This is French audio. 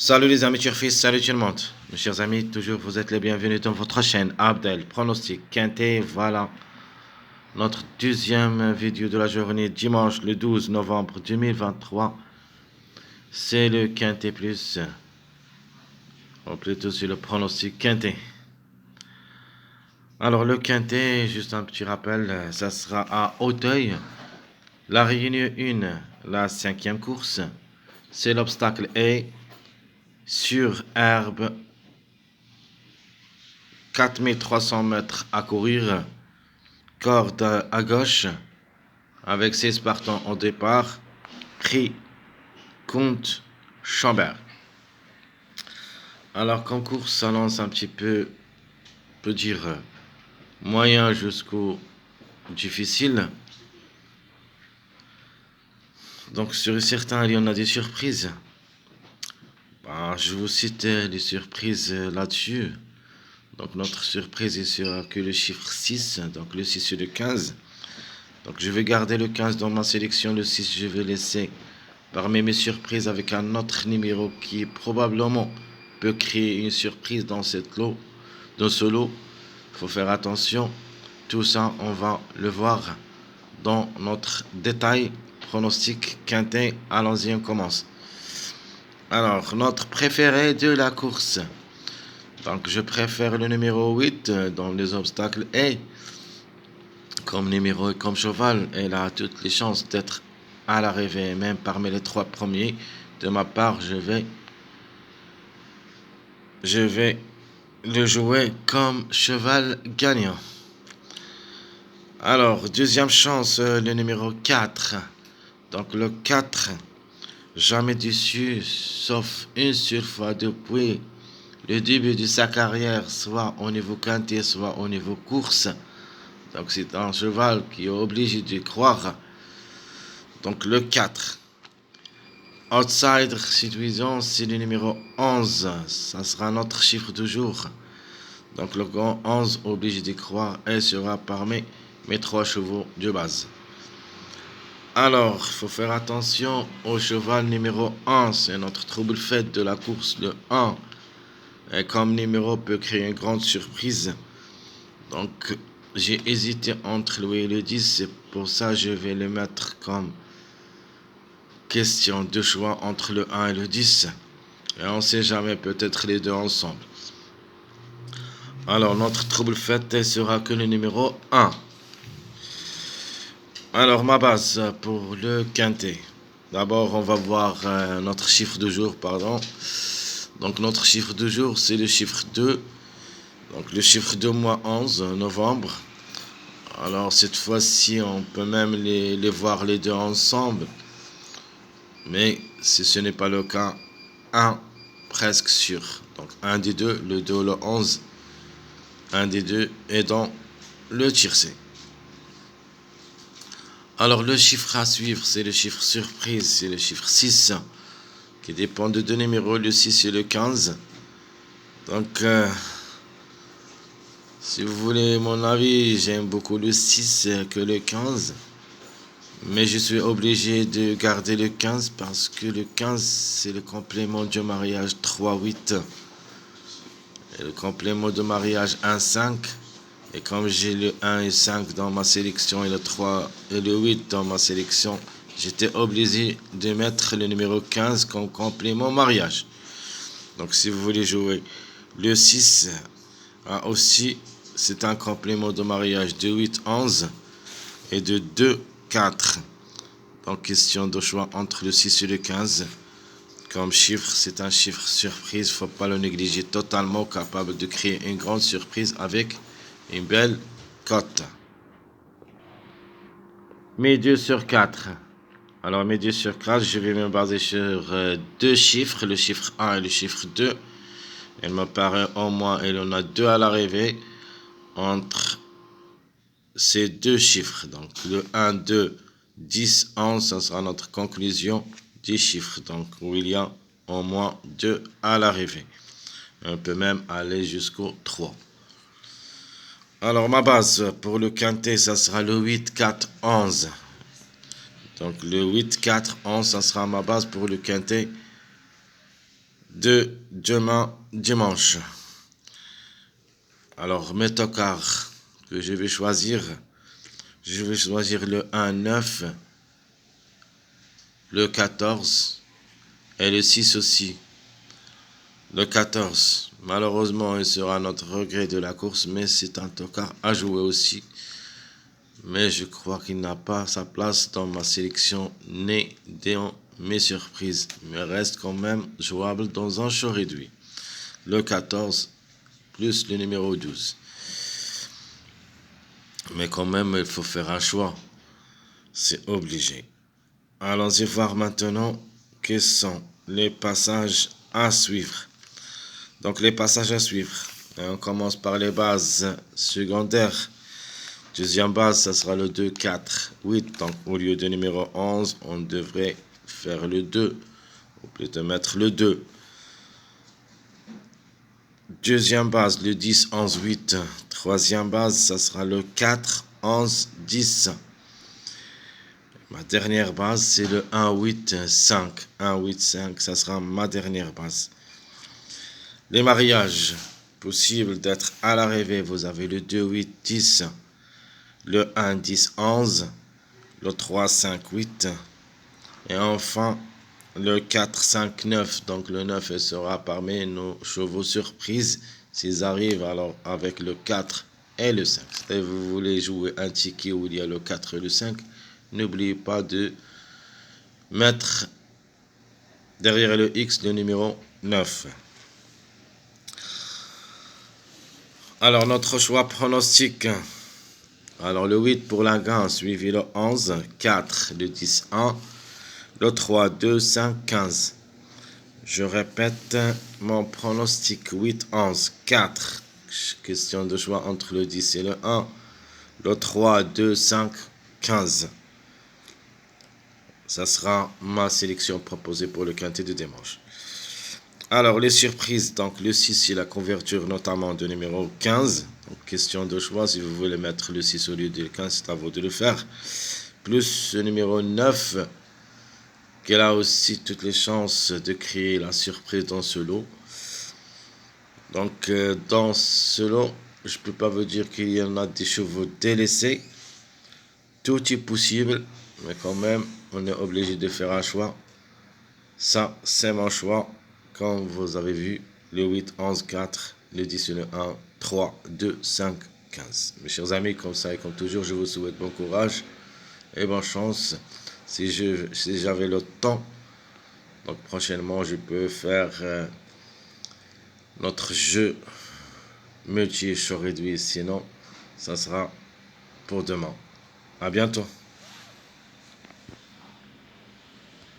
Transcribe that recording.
Salut les amis turfistes, salut tout le monde. Mes chers amis, toujours vous êtes les bienvenus dans votre chaîne Abdel Pronostic Quintet. Voilà notre deuxième vidéo de la journée, dimanche le 12 novembre 2023. C'est le Quintet Plus, ou plutôt c'est le pronostic Quintet. Alors le Quintet, juste un petit rappel, ça sera à Auteuil. La réunion 1, la cinquième course, c'est l'obstacle A sur herbe. 4300 mètres à courir, corde à gauche, avec 16 partants au départ, prix Comte Chambert. Alors concours s'annonce un petit peu, peut dire, moyen jusqu'au difficile. Donc sur certains, il y en a des surprises. Je vous cite les surprises là-dessus. Donc notre surprise il sera que le chiffre 6, donc le 6 et le 15. Donc je vais garder le 15 dans ma sélection, le 6 je vais laisser parmi mes surprises avec un autre numéro qui probablement peut créer une surprise dans ce lot. Il faut faire attention. Tout ça, on va le voir dans notre détail pronostic quintet. Allons-y, on commence. Alors, notre préféré de la course. Donc, je préfère le numéro 8 dans les obstacles et comme numéro et comme cheval, elle a toutes les chances d'être à l'arrivée, même parmi les 3 premiers. De ma part, je vais le jouer comme cheval gagnant. Alors, deuxième chance, le numéro 4. Donc le 4, jamais déçu, sauf une seule fois depuis le début de sa carrière, soit au niveau quintet, soit au niveau course. Donc c'est un cheval qui est obligé de croire. Donc le 4. Outsider séduisant, c'est le numéro 11. Ça sera notre chiffre du jour. Donc le grand 11, obligé d'y croire, et sera parmi mes 3 chevaux de base. Alors, il faut faire attention au cheval numéro 1. C'est notre trouble fait de la course, le 1. Et comme numéro peut créer une grande surprise. Donc, j'ai hésité entre lui et le 10. C'est pour ça que je vais le mettre comme question de choix entre le 1 et le 10. Et on ne sait jamais, peut-être les deux ensemble. Alors, notre trouble fait sera que le numéro 1. Alors, ma base pour le quintet. D'abord, on va voir notre chiffre de jour, pardon. Donc, notre chiffre de jour, c'est le chiffre 2. Donc, le chiffre 2 mois 11 novembre. Alors, cette fois-ci, on peut même les voir les deux ensemble. Mais si ce n'est pas le cas, un presque sûr. Donc, un des deux, le 2 ou le 11. Un des deux est dans le tiercé. Alors, le chiffre à suivre, c'est le chiffre surprise, c'est le chiffre 6, qui dépend de deux numéros, le 6 et le 15. Donc, si vous voulez mon avis, j'aime beaucoup le 6 que le 15. Mais je suis obligé de garder le 15 parce que le 15, c'est le complément du mariage 3-8. Et le complément de mariage 1-5. Et comme j'ai le 1 et 5 dans ma sélection et le 3 et le 8 dans ma sélection, j'étais obligé de mettre le numéro 15 comme complément mariage. Donc si vous voulez jouer le 6 aussi, c'est un complément de mariage de 8-11 et de 2-4. Donc question de choix entre le 6 et le 15. Comme chiffre, c'est un chiffre surprise, faut pas le négliger, totalement capable de créer une grande surprise avec une belle cote. Mes sur 4. Alors, mes sur 4, je vais me baser sur deux chiffres, le chiffre 1 et le chiffre 2. Il me paraît au moins, il y en a deux à l'arrivée entre ces deux chiffres. Donc, le 1, 2, 10, 11, ça sera notre conclusion des chiffres. Donc, où il y a au moins deux à l'arrivée. On peut même aller jusqu'au 3. Alors, ma base pour le quintet, ça sera le 8, 4, 11. Donc, le 8, 4, 11, ça sera ma base pour le quintet. de demain dimanche. Alors, mes tocards que je vais choisir le 1, 9, le 14 et le 6 aussi. Le 14, malheureusement, il sera notre regret de la course, mais c'est un tocard à jouer aussi. Mais je crois qu'il n'a pas sa place dans ma sélection née dans mes surprises, mais reste quand même jouable dans un choix réduit. Le 14 plus le numéro 12. Mais quand même, il faut faire un choix. C'est obligé. Allons-y voir maintenant quels sont les passages à suivre. Donc les passages à suivre. Et on commence par les bases secondaires. Deuxième base, ça sera le 2, 4, 8. Donc au lieu de numéro 11, on devrait faire le 2. Ou plutôt mettre le 2. Deuxième base, le 10, 11, 8. Troisième base, ça sera le 4, 11, 10. Ma dernière base, c'est le 1, 8, 5. 1, 8, 5, ça sera ma dernière base. Les mariages, possible d'être à l'arrivée, vous avez le 2, 8, 10, le 1, 10, 11, le 3, 5, 8, et enfin le 4, 5, 9. Donc le 9 sera parmi nos chevaux surprises s'ils arrivent alors avec le 4 et le 5. Si vous voulez jouer un ticket où il y a le 4 et le 5, n'oubliez pas de mettre derrière le X le numéro 9. Alors notre choix pronostic. Alors le 8 pour la gain, suivi le 11, 4, le 10, 1, le 3, 2, 5, 15. Je répète mon pronostic 8, 11, 4. Question de choix entre le 10 et le 1. Le 3, 2, 5, 15. Ça sera ma sélection proposée pour le quintet de dimanche. Alors, les surprises, donc le 6, c'est la couverture notamment de numéro 15. Donc, question de choix, si vous voulez mettre le 6 au lieu du 15, c'est à vous de le faire. Plus ce numéro 9, qui a aussi toutes les chances de créer la surprise dans ce lot. Donc, dans ce lot, je ne peux pas vous dire qu'il y en a des chevaux délaissés. Tout est possible, mais quand même, on est obligé de faire un choix. Ça, c'est mon choix. Comme vous avez vu, le 8, 11, 4, le 10 et le 1, 3, 2, 5, 15. Mes chers amis, comme ça et comme toujours, je vous souhaite bon courage et bonne chance. Si j'avais le temps, donc prochainement, je peux faire notre jeu multi-choix réduit. Sinon, ça sera pour demain. À bientôt.